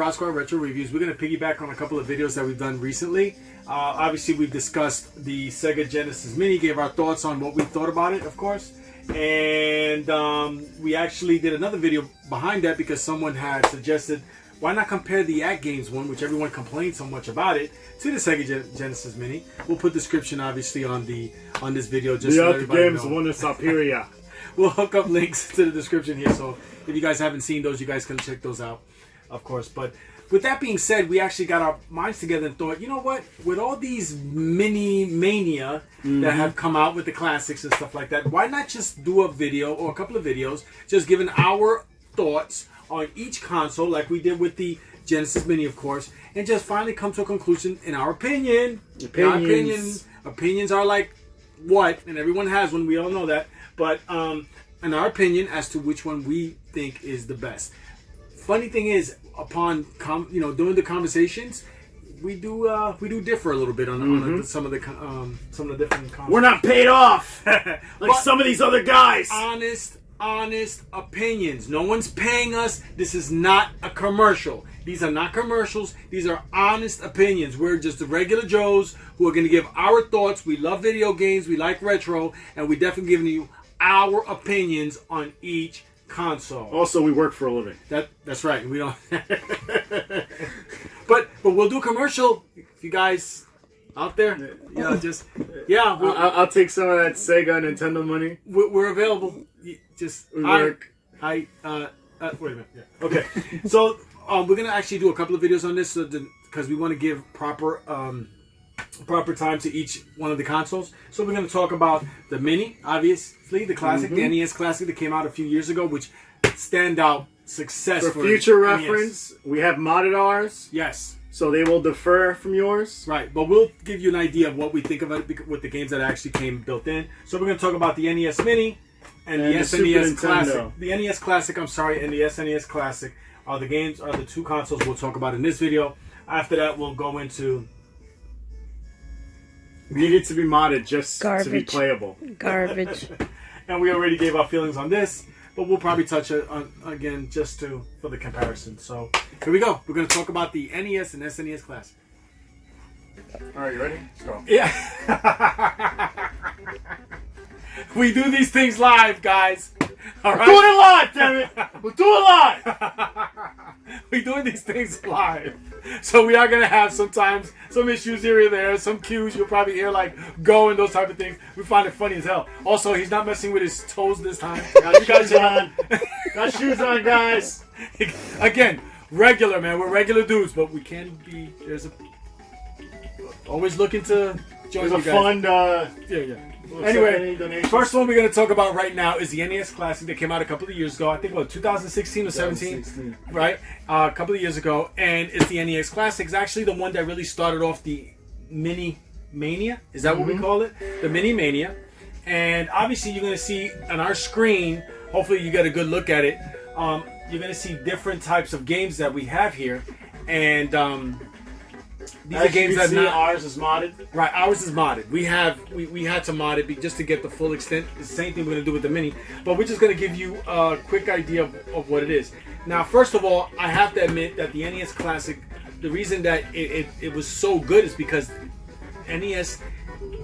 RodzSquad Retro Reviews. We're going to piggyback on a couple of videos that we've done recently. Obviously, we've discussed the Sega Genesis Mini, gave our thoughts on what we thought about it, of course. And we actually did another video behind that because someone had suggested, why not compare the At Games one, which everyone complained so much about it, to the Sega Genesis Mini. We'll put description, obviously, on this video. Just the so At Games one is superior. We'll hook up links to the description here, so if you guys haven't seen those, you guys can check those out, of course. But with that being said, we actually got our minds together and thought, you know what? With all these mini mania that have come out with the classics and stuff like that, why not just do a video or a couple of videos just giving our thoughts on each console, like we did with the Genesis Mini, of course, and just finally come to a conclusion in our opinion. Opinions are like what, and everyone has one. We all know that. But in our opinion, as to which one we think is the best. Funny thing is, upon doing the conversations, we do differ a little bit on some of the different conversations. We're not paid off like some of these other guys. Honest opinions. No one's paying us. This is not a commercial. These are not commercials. These are honest opinions. We're just the regular Joes who are going to give our thoughts. We love video games. We like retro, and we're definitely giving you our opinions on each console. Also, we work for a living. That's right. We don't. but we'll do a commercial. If you guys out there, I'll take some of that Sega Nintendo money. We're available. We work. Wait a minute. Yeah. Okay. So we're gonna actually do a couple of videos on this because we want to give proper time to each one of the consoles. So we're going to talk about the Mini, obviously, the Classic, the NES Classic that came out a few years ago, which standout success for future reference. We have modded ours. Yes. So they will differ from yours. Right, but we'll give you an idea of what we think of it with the games that actually came built in. So we're going to talk about the NES Mini and the SNES Classic. The NES Classic, and the SNES Classic are the two consoles we'll talk about in this video. After that, we'll go into... Needed to be modded just to be playable. Garbage. And we already gave our feelings on this, but we'll probably touch it on again just for the comparison. So here we go. We're going to talk about the NES and SNES Classic. All right, you ready? Let's go. Yeah. We do these things live, guys. All right? We're doing it live, damn it. We're doing it live. We're doing these things live. So we are going to have sometimes some issues here and there, some cues you'll probably hear like go and those type of things. We find it funny as hell. Also, he's not messing with his toes this time. Got shoes on. Got shoes on, guys. Again, regular, man. We're regular dudes, but we can be, always looking to join you guys. Fun, yeah. Anyway, first one we're going to talk about right now is the NES Classic that came out a couple of years ago. I think, 2016 or 17? Right? A couple of years ago. And it's the NES Classic. It's actually the one that really started off the Mini Mania. Is that what we call it? The Mini Mania. And obviously you're going to see on our screen, hopefully you get a good look at it, you're going to see different types of games that we have here. And... these are games that ours is modded. Right, ours is modded. We had to mod it just to get the full extent. It's the same thing we're going to do with the Mini. But we're just going to give you a quick idea of what it is. Now, first of all, I have to admit that the NES Classic, the reason that it was so good is because NES,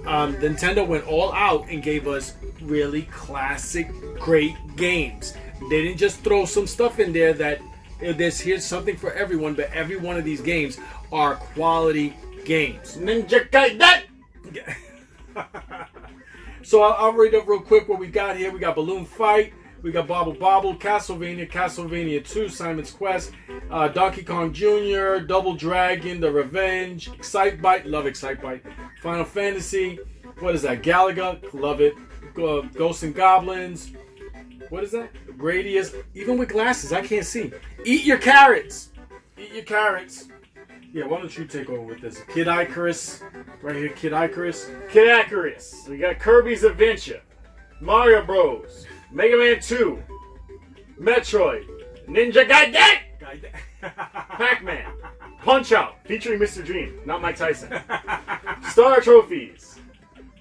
Nintendo went all out and gave us really classic, great games. They didn't just throw some stuff in there that here's something for everyone, but every one of these games are quality games. Ninja Gaiden! So I'll read up real quick what we got here. We got Balloon Fight, we got Bobble Bobble, Castlevania 2, Simon's Quest, Donkey Kong Jr., Double Dragon, The Revenge, Excitebike, love Excitebike, Final Fantasy, what is that, Galaga, love it, Ghosts and Goblins, what is that? Gradius, even with glasses, I can't see. Eat your carrots. Eat your carrots. Yeah, why don't you take over with this? Kid Icarus. Right here, Kid Icarus. Kid Icarus. We got Kirby's Adventure. Mario Bros. Mega Man 2. Metroid. Ninja Gaiden. Pac-Man. Punch-Out! Featuring Mr. Dream, not Mike Tyson. Star Trophies.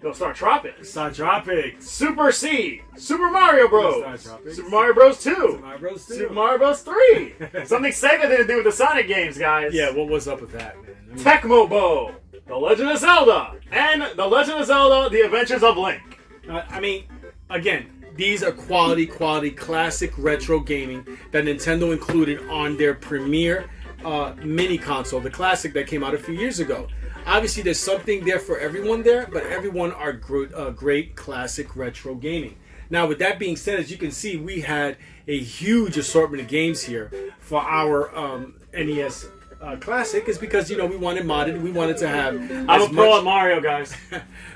Go Star Tropics. Star Tropics. Super C. Super Mario Bros. Star Tropics. Super Mario Bros. 2. Super Mario Bros. 2. Super Mario Bros. 3. Something Sega didn't do with the Sonic games, guys. Yeah, what was up with that, man? I mean, Tecmo Bowl. The Legend of Zelda. And The Legend of Zelda, The Adventures of Link. I mean, again, these are quality, classic retro gaming that Nintendo included on their premier mini console, the Classic that came out a few years ago. Obviously, there's something there for everyone there, but everyone are great classic retro gaming. Now, with that being said, as you can see, we had a huge assortment of games here for our NES Classic. Is because, you know, we wanted modded. We wanted to have. I'm a pro at Mario, guys.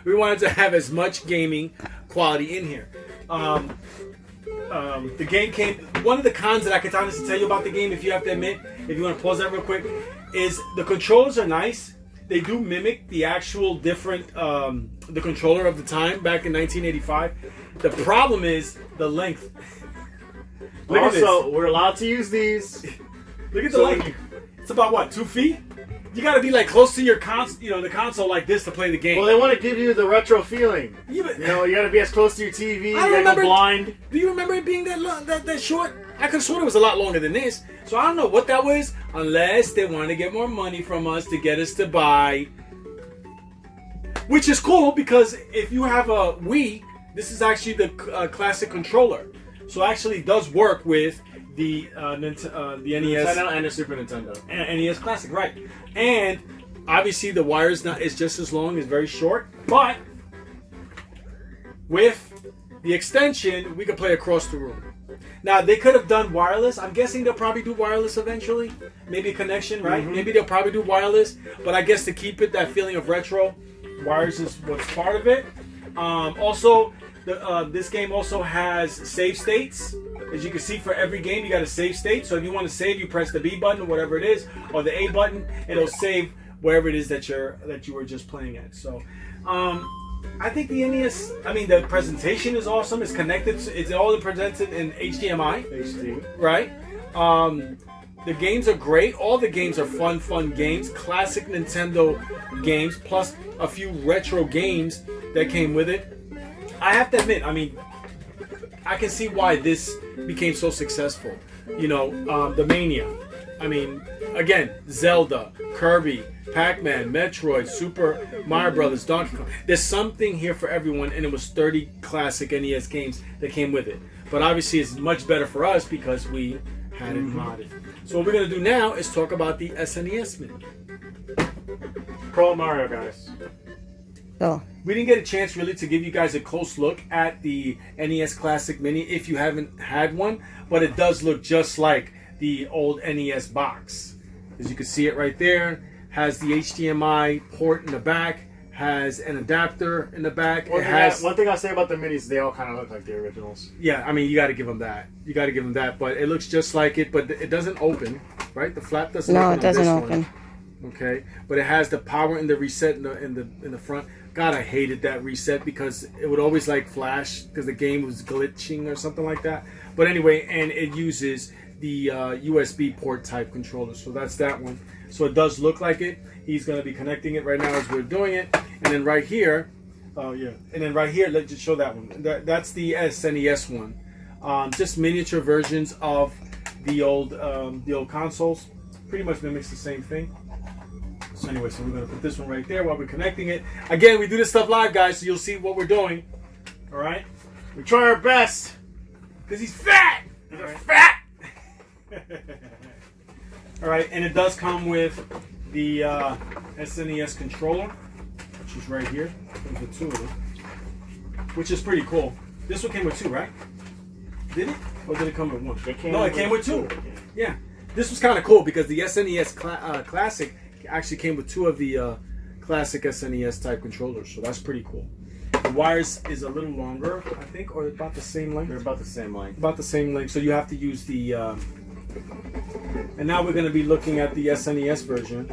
We wanted to have as much gaming quality in here. The game came. One of the cons that I can honestly tell you about the game, if you have to admit, if you want to pause that real quick, is the controls are nice. They do mimic the actual different the controller of the time back in 1985. The problem is the length. Look at this. Also, we're allowed to use these. Look at the length. It's about what, 2 feet? You got to be like close to your console, the console like this to play the game. Well, they want to give you the retro feeling. Yeah, but, you know, you got to be as close to your TV. You got to go blind. Do you remember it being that long, that short? I could have sworn it was a lot longer than this. So I don't know what that was, unless they want to get more money from us to get us to buy. Which is cool, because if you have a Wii, this is actually the classic controller. So actually it does work with the NES Nintendo and the Super Nintendo. And NES Classic, right? And obviously the wire is just as long, it's very short, but with the extension we could play across the room. Now they could have done wireless. I'm guessing they'll probably do wireless eventually. Maybe a connection, right? Mm-hmm. Maybe they'll probably do wireless. But I guess to keep it that feeling of retro, wires is what's part of it. Also, this game also has save states. As you can see, for every game you got a save state. So if you want to save, you press the B button or whatever it is, or the A button. It'll save wherever it is that you were just playing at. So I think the NES, the presentation is awesome. It's connected. It's all presented in HDMI. HD. Right. The games are great. All the games are fun games. Classic Nintendo games, plus a few retro games that came with it. I have to admit, I can see why this became so successful. The Mania. Again, Zelda, Kirby, Pac-Man, Metroid, Super Mario Brothers, Donkey Kong. There's something here for everyone, and it was 30 classic NES games that came with it. But obviously, it's much better for us because we had it modded. So what we're going to do now is talk about the SNES Mini. Pro Mario, guys. Oh. We didn't get a chance really to give you guys a close look at the NES Classic Mini if you haven't had one, but it does look just like the old NES box. As you can see it right there, has the HDMI port in the back, has an adapter in the back. One thing I'll say about the minis, they all kind of look like the originals. Yeah, you got to give them that. You got to give them that, but it looks just like it, but it doesn't open, right? The flap doesn't open. No, it doesn't open. Okay, but it has the power and the reset in the front. God, I hated that reset because it would always flash because the game was glitching or something like that. But anyway, and it uses the USB port type controller. So that's that one. So it does look like it. He's going to be connecting it right now as we're doing it. And then right here, let's just show that one. That's the SNES one. Just miniature versions of the old consoles. Pretty much mimics the same thing. So anyway, so we're going to put this one right there while we're connecting it. Again, we do this stuff live, guys, so you'll see what we're doing. All right? We try our best. Because he's fat! He's fat! All right, and it does come with the SNES controller, which is right here. It comes with 2 of them, which is pretty cool. This one came with 2, right? Did it? Or did it come with 1? It came with 2. Yeah. This was kind of cool because the SNES Classic actually came with 2 of the classic SNES type controllers, so that's pretty cool. The wires is a little longer, I think, or about the same length. They're about the same length. About the same length, so you have to use the... And now we're going to be looking at the SNES version.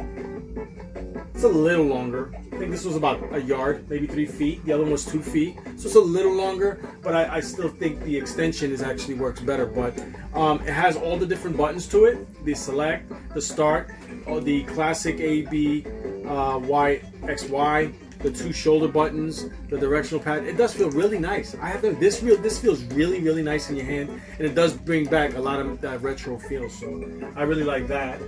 It's a little longer. I think this was about a yard, maybe 3 feet. The other one was 2 feet, so it's a little longer, but I still think the extension actually works better. But it has all the different buttons to it. The select, the start, the classic A, B, Y, X, Y, the 2 shoulder buttons, the directional pad. It does feel really nice. I have to. This feels really, really nice in your hand, and it does bring back a lot of that retro feel. So I really like that.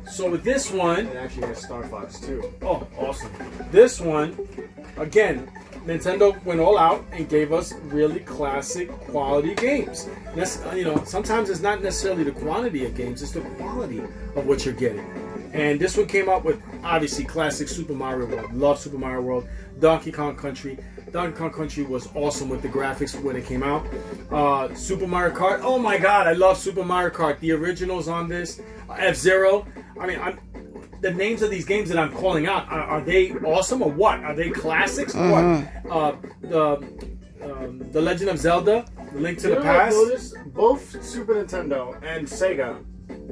So with this one, It actually has Star Fox too. oh, awesome. This one, again, Nintendo went all out and gave us really classic quality games. That's, sometimes it's not necessarily the quantity of games, it's the quality of what you're getting. And this one came out with, obviously, classic Super Mario World. Love Super Mario World. Donkey Kong Country. Donkey Kong Country was awesome with the graphics when it came out. Super Mario Kart. Oh my god, I love Super Mario Kart. The originals on this. F-Zero. I mean, the names of these games that I'm calling out, are they awesome or what? Are they classics or what? The Legend of Zelda, The Link to the Past. Notice both Super Nintendo and Sega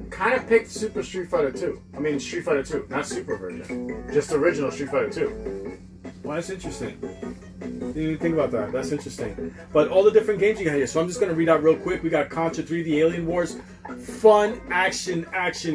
kind of picked Super Street Fighter 2. I mean Street Fighter 2, not Super version. Just original Street Fighter 2. Well, that's interesting. Didn't even think about that. That's interesting. But all the different games you got here. So I'm just going to read out real quick. We got Contra 3, The Alien Wars. Fun action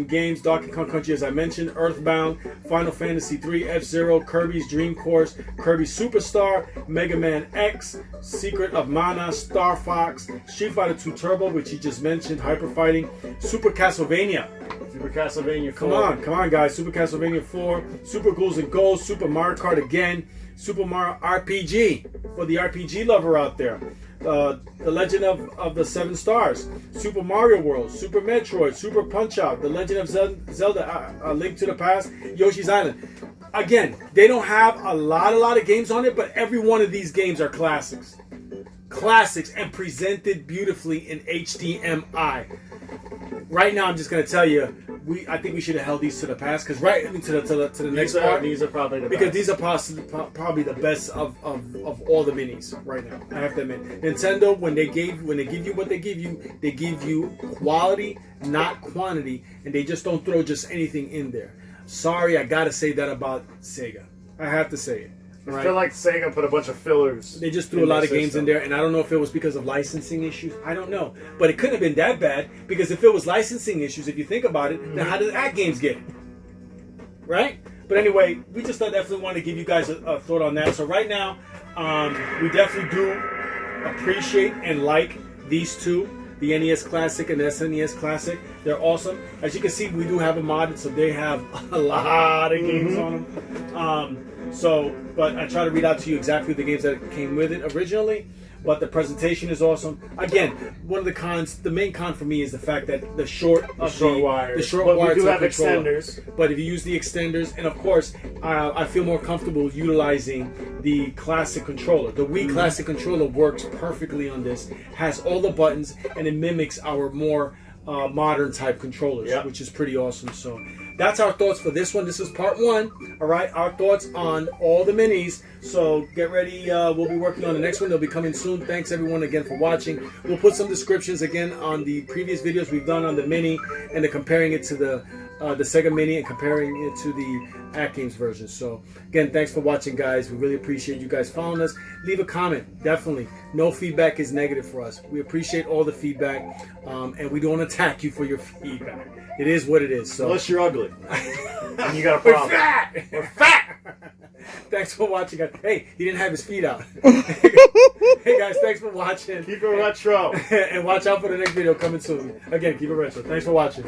games. Donkey Kong Country, as I mentioned. Earthbound. Final Fantasy 3. F-Zero. Kirby's Dream Course. Kirby Superstar. Mega Man X. Secret of Mana. Star Fox. Street Fighter 2 Turbo, which you just mentioned. Hyper Fighting. Super Castlevania. Super Castlevania 4. Come on, guys. Super Castlevania 4. Super Ghouls and Ghosts. Super Mario Kart again. Super Mario RPG for the RPG lover out there. The Legend of the Seven Stars. Super Mario World. Super Metroid. Super Punch Out. The Legend of Zelda. A Link to the Past. Yoshi's Island. Again, they don't have a lot of games on it, but every one of these games are classics. Classics and presented beautifully in HDMI. Right now, I'm just going to tell you, I think we should have held these to the past, because to the next part. These are probably the because best. these are probably the best of all the minis right now. I have to admit, Nintendo, when they give you what they give you quality, not quantity, and they just don't throw just anything in there. Sorry, I gotta say that about Sega. I have to say it. I feel like Sega put a bunch of fillers. They just threw a lot of games in there, and I don't know if it was because of licensing issues. I don't know. But it couldn't have been that bad, because if it was licensing issues, if you think about it, then how did that games get it? Right? But anyway, we just definitely want to give you guys a thought on that. So right now, we definitely do appreciate and like these two, the NES Classic and the SNES Classic. They're awesome. As you can see, we do have them modded, so they have a lot of games on them. But I try to read out to you exactly the games that came with it originally. But the presentation is awesome. Again, one of the cons, the main con for me is the fact that the short wires. But we do have extenders. But if you use the extenders, and of course, I feel more comfortable utilizing the classic controller. The Wii Classic controller works perfectly on this. Has all the buttons, and it mimics our more modern type controllers, which is pretty awesome. So that's our thoughts for this one. This is part 1. All right, our thoughts on all the minis. So get ready. We'll be working on the next one. They'll be coming soon. Thanks everyone again for watching. We'll put some descriptions again on the previous videos we've done on the mini, and comparing it to the Sega Mini and comparing it to the At Games version. So again, thanks for watching, guys. We really appreciate you guys following us. Leave a comment, definitely. No feedback is negative for us. We appreciate all the feedback, and we don't attack you for your feedback. It is what it is. So unless you're ugly and you got a problem. We're fat. Thanks for watching, guys. Hey, he didn't have his feet out. Hey guys, thanks for watching. Keep it retro. And watch out for the next video coming soon. Again, keep it retro. Thanks for watching.